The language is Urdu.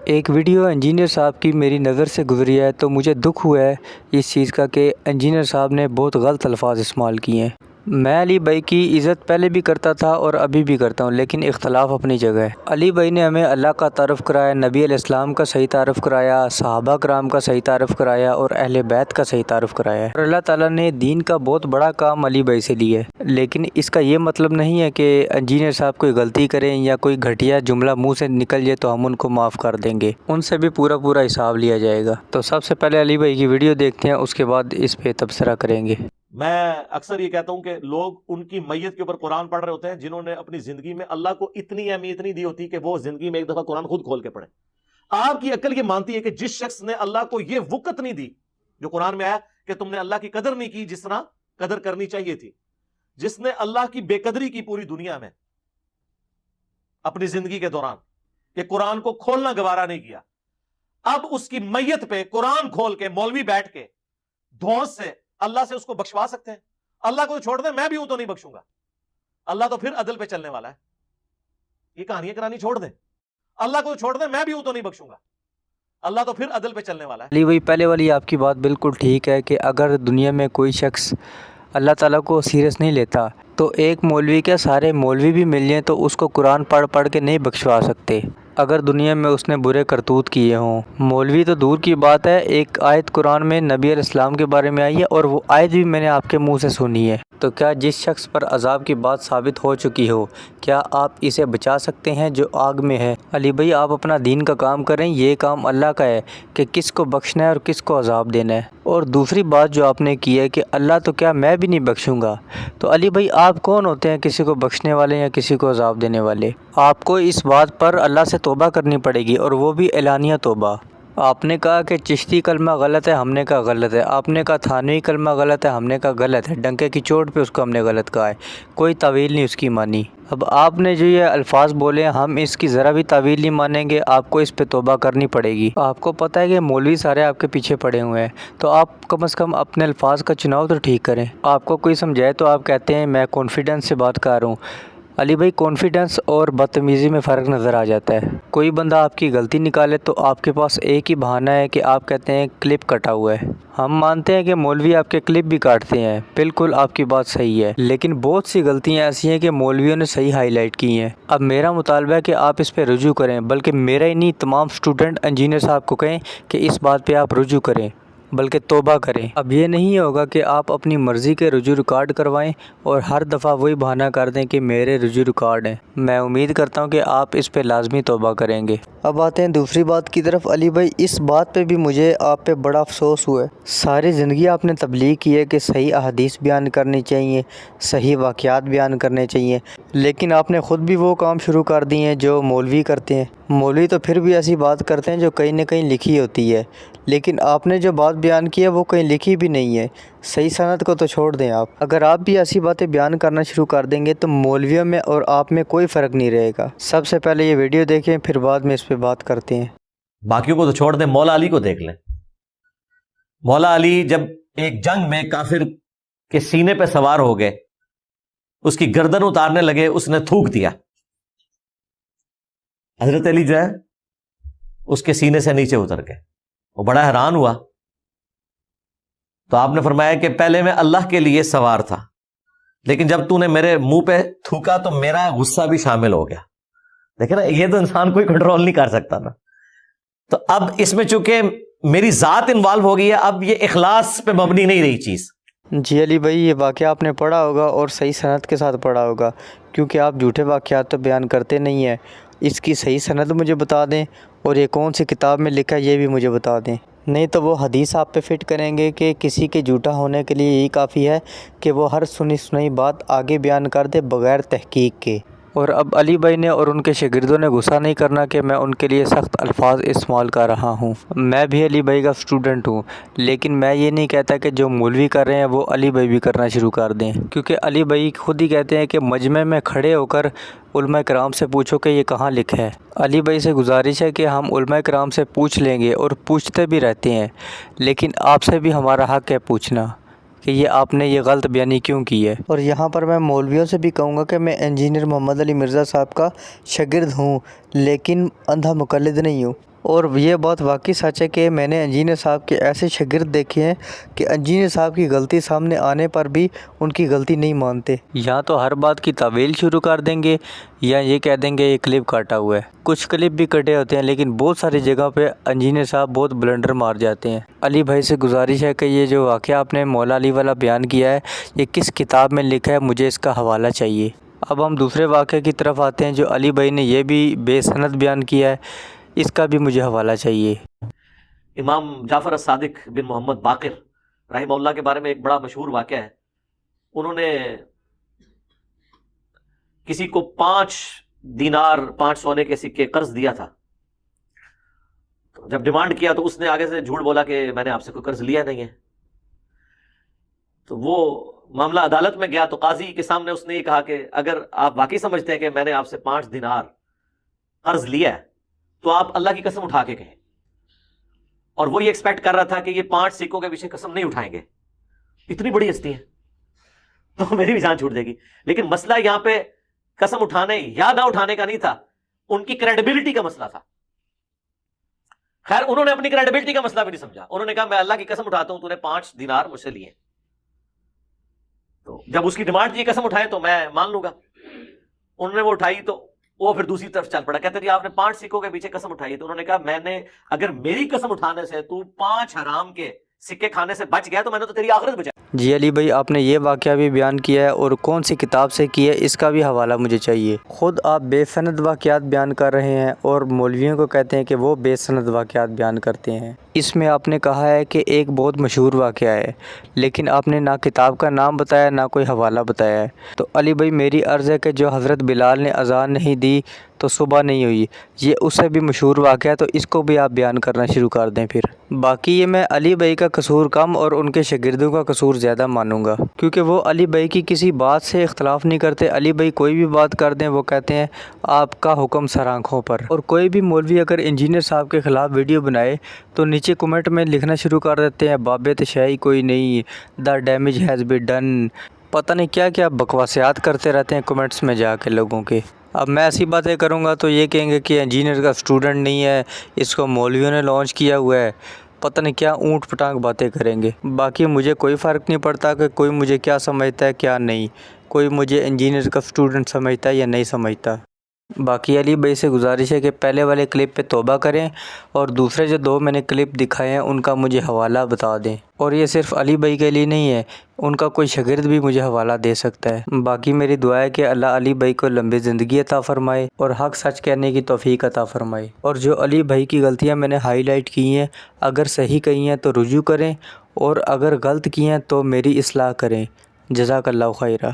ایک ویڈیو انجینئر صاحب کی میری نظر سے گزری ہے تو مجھے دکھ ہوا ہے اس چیز کا کہ انجینئر صاحب نے بہت غلط الفاظ استعمال کیے ہیں۔ میں علی بھائی کی عزت پہلے بھی کرتا تھا اور ابھی بھی کرتا ہوں، لیکن اختلاف اپنی جگہ ہے۔ علی بھائی نے ہمیں اللہ کا تعارف کرایا، نبی علیہ السلام کا صحیح تعارف کرایا، صحابہ کرام کا صحیح تعارف کرایا اور اہل بیت کا صحیح تعارف کرایا ہے، اور اللہ تعالیٰ نے دین کا بہت بڑا کام علی بھائی سے لیا ہے۔ لیکن اس کا یہ مطلب نہیں ہے کہ انجینئر صاحب کوئی غلطی کریں یا کوئی گھٹیا جملہ منہ سے نکل جائے تو ہم ان کو معاف کر دیں گے، ان سے بھی پورا حساب لیا جائے گا۔ تو سب سے پہلے علی بھائی کی ویڈیو دیکھتے ہیں، اس کے بعد اس پہ تبصرہ کریں گے۔ میں اکثر یہ کہتا ہوں کہ لوگ ان کی میت کے اوپر قرآن پڑھ رہے ہوتے ہیں جنہوں نے اپنی زندگی میں اللہ کو اتنی اہمیت نہیں دی ہوتی کہ وہ زندگی میں ایک دفعہ قرآن خود کھول کے پڑھیں۔ آپ کی عقل یہ مانتی ہے کہ جس شخص نے اللہ کو یہ وقت نہیں دی جو قرآن میں آیا کہ تم نے اللہ کی قدر نہیں کی جس طرح قدر کرنی چاہیے تھی، جس نے اللہ کی بے قدری کی پوری دنیا میں اپنی زندگی کے دوران، کہ قرآن کو کھولنا گوارا نہیں کیا، اب اس کی میت پہ قرآن کھول کے مولوی بیٹھ کے دھونس سے اللہ سے اس کو بخشوا سکتے ہیں؟ اللہ کو تو چھوڑ دیں، میں بھی ہوں تو نہیں بخشوں گا، اللہ تو پھر عدل پہ چلنے والا ہے۔ یہ کہانیاں کرانی چھوڑ دیں، اللہ کو تو چھوڑ دیں، میں بھی ہوں تو نہیں بخشوں گا، اللہ تو پھر عدل پہ چلنے والا ہے۔ علی بھائی پہلے والی آپ کی بات بالکل ٹھیک ہے کہ اگر دنیا میں کوئی شخص اللہ تعالیٰ کو سیریس نہیں لیتا تو ایک مولوی کے سارے مولوی بھی مل جائیں تو اس کو قرآن پڑھ کے نہیں بخشوا سکتے اگر دنیا میں اس نے برے کرتوت کیے ہوں۔ مولوی تو دور کی بات ہے، ایک آیت قرآن میں نبی علیہ السلام کے بارے میں آئی ہے اور وہ آیت بھی میں نے آپ کے منہ سے سنی ہے۔ تو کیا جس شخص پر عذاب کی بات ثابت ہو چکی ہو، کیا آپ اسے بچا سکتے ہیں جو آگ میں ہے؟ علی بھائی آپ اپنا دین کا کام کریں، یہ کام اللہ کا ہے کہ کس کو بخشنا ہے اور کس کو عذاب دینا ہے۔ اور دوسری بات جو آپ نے کی ہے کہ اللہ تو کیا میں بھی نہیں بخشوں گا، تو علی بھائی آپ کون ہوتے ہیں کسی کو بخشنے والے یا کسی کو عذاب دینے والے؟ آپ کو اس بات پر اللہ سے توبہ کرنی پڑے گی، اور وہ بھی اعلانیہ توبہ۔ آپ نے کہا کہ چشتی کلمہ غلط ہے، ہم نے کہا غلط ہے۔ آپ نے کہا تھانوی کلمہ غلط ہے، ہم نے کہا غلط ہے۔ ڈنکے کی چوٹ پہ اس کو ہم نے غلط کہا ہے، کوئی تعویل نہیں اس کی مانی۔ اب آپ نے جو یہ الفاظ بولے ہم اس کی ذرا بھی تعویل نہیں مانیں گے، آپ کو اس پہ توبہ کرنی پڑے گی۔ آپ کو پتہ ہے کہ مولوی سارے آپ کے پیچھے پڑے ہوئے ہیں، تو آپ کم از کم اپنے الفاظ کا چناؤ تو ٹھیک کریں۔ آپ کو کوئی سمجھائے تو آپ کہتے ہیں میں کانفیڈنس سے بات کر رہا ہوں۔ علی بھائی کانفیڈنس اور بدتمیزی میں فرق نظر آ جاتا ہے۔ کوئی بندہ آپ کی غلطی نکالے تو آپ کے پاس ایک ہی بہانہ ہے کہ آپ کہتے ہیں کلپ کٹا ہوا ہے۔ ہم مانتے ہیں کہ مولوی آپ کے کلپ بھی کاٹتے ہیں، بالکل آپ کی بات صحیح ہے، لیکن بہت سی غلطیاں ایسی ہیں کہ مولویوں نے صحیح ہائی لائٹ کی ہیں۔ اب میرا مطالبہ ہے کہ آپ اس پہ رجوع کریں، بلکہ میرا ہی نہیں تمام اسٹوڈنٹ انجینئر صاحب کو کہیں کہ اس بات پہ آپ رجوع کریں، بلکہ توبہ کریں۔ اب یہ نہیں ہوگا کہ آپ اپنی مرضی کے رجوع ریکارڈ کروائیں اور ہر دفعہ وہی بہانہ کر دیں کہ میرے رجوع ریکارڈ ہیں۔ میں امید کرتا ہوں کہ آپ اس پہ لازمی توبہ کریں گے۔ اب آتے ہیں دوسری بات کی طرف۔ علی بھائی اس بات پہ بھی مجھے آپ پہ بڑا افسوس ہوا ہے۔ ساری زندگی آپ نے تبلیغ کی ہے کہ صحیح احادیث بیان کرنی چاہیے، صحیح واقعات بیان کرنے چاہیے، لیکن آپ نے خود بھی وہ کام شروع کر دیے ہیں جو مولوی کرتے ہیں۔ مولوی تو پھر بھی ایسی بات کرتے ہیں جو کہیں نہ کہیں لکھی ہوتی ہے، لیکن آپ نے جو بات بیان کی ہے وہ کہیں لکھی بھی نہیں ہے۔ صحیح سند کو تو چھوڑ دیں آپ، اگر آپ بھی ایسی باتیں بیان کرنا شروع کر دیں گے تو مولویوں میں اور آپ میں کوئی فرق نہیں رہے گا۔ سب سے پہلے یہ ویڈیو دیکھیں، پھر بعد میں اس پہ بات کرتے ہیں۔ باقیوں کو تو چھوڑ دیں، مولا علی کو دیکھ لیں۔ مولا علی جب ایک جنگ میں کافر کے سینے پہ سوار ہو گئے، اس کی گردن اتارنے لگے، اس نے تھوک دیا۔ حضرت علی جو ہے اس کے سینے سے نیچے اتر گئے، وہ بڑا حیران ہوا۔ تو آپ نے فرمایا کہ پہلے میں اللہ کے لیے سوار تھا، لیکن جب تو نے میرے منہ پہ تھوکا تو میرا غصہ بھی شامل ہو گیا۔ دیکھیں نا، یہ تو انسان کوئی کنٹرول نہیں کر سکتا نا۔ تو اب اس میں چونکہ میری ذات انوالو ہو گئی ہے، اب یہ اخلاص پہ مبنی نہیں رہی چیز۔ جی علی بھائی یہ واقعہ آپ نے پڑھا ہوگا اور صحیح سند کے ساتھ پڑھا ہوگا، کیونکہ آپ جھوٹے واقعات تو بیان کرتے نہیں ہیں۔ اس کی صحیح سند مجھے بتا دیں، اور یہ کون سی کتاب میں لکھا ہے یہ بھی مجھے بتا دیں، نہیں تو وہ حدیث آپ پہ فٹ کریں گے کہ کسی کے جھوٹا ہونے کے لیے یہی کافی ہے کہ وہ ہر سنی سنائی بات آگے بیان کر دے بغیر تحقیق کے۔ اور اب علی بھائی نے اور ان کے شاگردوں نے غصہ نہیں کرنا کہ میں ان کے لیے سخت الفاظ استعمال کر رہا ہوں۔ میں بھی علی بھائی کا اسٹوڈنٹ ہوں، لیکن میں یہ نہیں کہتا کہ جو مولوی کر رہے ہیں وہ علی بھائی بھی کرنا شروع کر دیں، کیونکہ علی بھائی خود ہی کہتے ہیں کہ مجمع میں کھڑے ہو کر علماء کرام سے پوچھو کہ یہ کہاں لکھا ہے۔ علی بھائی سے گزارش ہے کہ ہم علماء کرام سے پوچھ لیں گے اور پوچھتے بھی رہتے ہیں، لیکن آپ سے بھی ہمارا حق ہے پوچھنا کہ یہ آپ نے یہ غلط بیانی کیوں کی ہے۔ اور یہاں پر میں مولویوں سے بھی کہوں گا کہ میں انجینئر محمد علی مرزا صاحب کا شاگرد ہوں، لیکن اندھا مقلد نہیں ہوں۔ اور یہ بات واقعی سچ ہے کہ میں نے انجینئر صاحب کے ایسے شاگرد دیکھے ہیں کہ انجینئر صاحب کی غلطی سامنے آنے پر بھی ان کی غلطی نہیں مانتے، یا تو ہر بات کی تعویل شروع کر دیں گے یا یہ کہہ دیں گے یہ کلپ کاٹا ہوا ہے۔ کچھ کلپ بھی کٹے ہوتے ہیں، لیکن بہت ساری جگہ پہ انجینئر صاحب بہت بلنڈر مار جاتے ہیں۔ علی بھائی سے گزارش ہے کہ یہ جو واقعہ آپ نے مولا علی والا بیان کیا ہے، یہ کس کتاب میں لکھا ہے، مجھے اس کا حوالہ چاہیے۔ اب ہم دوسرے واقعے کی طرف آتے ہیں جو علی بھائی نے یہ بھی بے سند بیان کیا ہے، اس کا بھی مجھے حوالہ چاہیے۔ امام جعفر الصادق بن محمد باقر رحمہ اللہ کے بارے میں ایک بڑا مشہور واقعہ ہے۔ انہوں نے کسی کو 5 دینار 5 سونے کے سکے قرض دیا تھا۔ جب ڈیمانڈ کیا تو اس نے آگے سے جھوٹ بولا کہ میں نے آپ سے کوئی قرض لیا نہیں ہے۔ تو وہ معاملہ عدالت میں گیا تو قاضی کے سامنے اس نے یہ کہا کہ اگر آپ واقعی سمجھتے ہیں کہ میں نے آپ سے 5 دینار قرض لیا ہے تو آپ اللہ کی قسم اٹھا کے کہیں۔ اور وہ یہ ایکسپیکٹ کر رہا تھا کہ یہ 5 سکوں کے پیچھے قسم نہیں اٹھائیں گے، اتنی بڑی ہستی ہے تو میری بھی جان چھوٹ جائے گی۔ لیکن مسئلہ یہاں پہ قسم اٹھانے یا نہ اٹھانے کا نہیں تھا، ان کی کریڈیبلٹی کا مسئلہ تھا۔ خیر انہوں نے اپنی کریڈیبلٹی کا مسئلہ بھی نہیں سمجھا، انہوں نے کہا میں اللہ کی قسم اٹھاتا ہوں تو نے 5 دینار مجھ سے لیے، تو جب اس کی ڈیمانڈ یہ قسم اٹھائے تو میں مان لوں گا۔ انہوں نے وہ اٹھائی تو وہ پھر دوسری طرف چل پڑا، کہتے جی آپ نے 5 سکوں کے پیچھے قسم اٹھائی، تو انہوں نے کہا میں نے اگر میری قسم اٹھانے سے تو 5 حرام کے سکے کھانے سے بچ گیا تو میں نے تو تیری آخرت بچائی۔ جی علی بھائی، آپ نے یہ واقعہ بھی بیان کیا ہے اور کون سی کتاب سے کیا ہے، اس کا بھی حوالہ مجھے چاہیے۔ خود آپ بے سند واقعات بیان کر رہے ہیں اور مولویوں کو کہتے ہیں کہ وہ بے سند واقعات بیان کرتے ہیں۔ اس میں آپ نے کہا ہے کہ ایک بہت مشہور واقعہ ہے، لیکن آپ نے نہ کتاب کا نام بتایا نہ کوئی حوالہ بتایا ہے۔ تو علی بھائی میری عرض ہے کہ جو حضرت بلال نے اذان نہیں دی تو صبح نہیں ہوئی، یہ اس سے بھی مشہور واقعہ ہے، تو اس کو بھی آپ بیان کرنا شروع کر دیں پھر۔ باقی یہ میں علی بھائی کا قصور کم اور ان کے شاگردوں کا قصور زیادہ مانوں گا، کیونکہ وہ علی بھائی کی کسی بات سے اختلاف نہیں کرتے۔ علی بھائی کوئی بھی بات کر دیں وہ کہتے ہیں آپ کا حکم سر آنکھوں پر۔ اور کوئی بھی مولوی اگر انجینئر صاحب کے خلاف ویڈیو بنائے تو نیچے کمنٹ میں لکھنا شروع کر دیتے ہیں باب تشیع کوئی نہیں، the damage has been done, پتہ نہیں کیا کیا بکواسیات کرتے رہتے ہیں کمنٹس میں جا کے لوگوں کے۔ اب میں ایسی باتیں کروں گا تو یہ کہیں گے کہ انجینئر کا اسٹوڈنٹ نہیں ہے، اس کو مولویوں نے لانچ کیا ہوا ہے، پتہ نہیں کیا اونٹ پٹانگ باتیں کریں گے۔ باقی مجھے کوئی فرق نہیں پڑتا کہ کوئی مجھے کیا سمجھتا ہے کیا نہیں، کوئی مجھے انجینئر کا اسٹوڈنٹ سمجھتا ہے یا نہیں سمجھتا۔ باقی علی بھائی سے گزارش ہے کہ پہلے والے کلپ پہ توبہ کریں اور دوسرے جو 2 میں نے کلپ دکھائے ہیں ان کا مجھے حوالہ بتا دیں۔ اور یہ صرف علی بھائی کے لیے نہیں ہے، ان کا کوئی شاگرد بھی مجھے حوالہ دے سکتا ہے۔ باقی میری دعا ہے کہ اللہ علی بھائی کو لمبی زندگی عطا فرمائے اور حق سچ کہنے کی توفیق عطا فرمائے۔ اور جو علی بھائی کی غلطیاں میں نے ہائی لائٹ کی ہیں، اگر صحیح کہی ہیں تو رجوع کریں اور اگر غلط کی ہیں تو میری اصلاح کریں۔ جزاک اللہ خیرہ۔